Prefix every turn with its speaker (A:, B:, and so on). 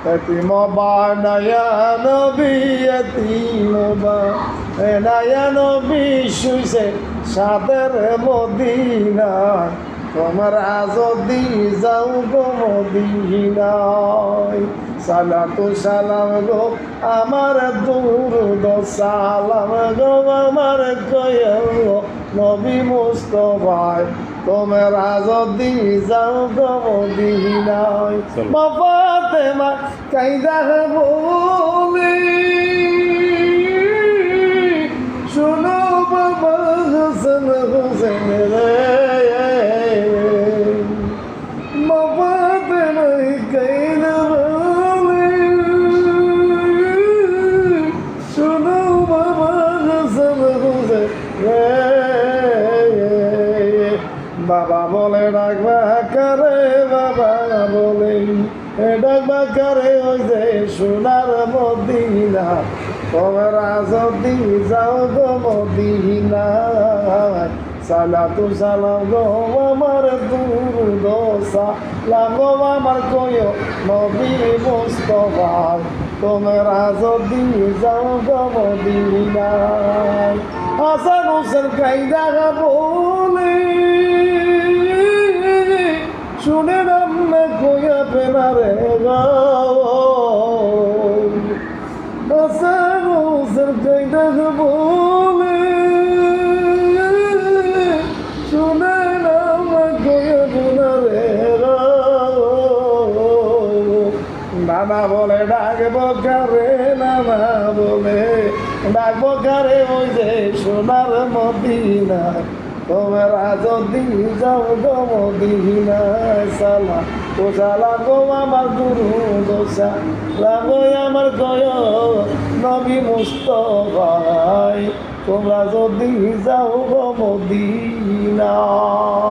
A: यतीम बानाया नबी यतीम बानाया नबी शुइसे साদের মদিনা তোমরা যদি যাও গো মদিনায় সালাতু সালাম গো আমার দুরুদ সালাম গো আমার কয়ো নবী মুস্তাফায় তোমরা যদি যাও গো মদিনায় মা ফাতেমা কাইদা বলে শুনো বাবা হাসান হোসেন রে মা ফাতেমা কাইদা বলে শুনো বাবা হাসান হোসেন রে বাবা বলে ডাকবা করে বাবা বলে ডাকবা করে ওই যে সোনার মদিনা তোমরা যদি যাও গো মদিনায় সালাতু সালাম গো আমার দুরুদ সালাম গো আমার কয়ো নবী মুস্তাফা তোমরা যদি যাও গো মদিনায় হাসান হোসেন কাইদা বলে শুনে নাম না কইয়া পেনারে হাসান হোসেন কাইদা বলে শুনে নাম না কইয়া পেনারে নানা বলে ডাকবো কারে নানা বলে ডাকবো কারে ওই যে সোনার মদিনা তোমরা যদি যাও গো মদিনায় সালাম ও সালাম গো আমার দুরুদ সালাম গো আমার কয়ো নবী মুস্তাফায় তোমরা যদি যাও গো মদিনা।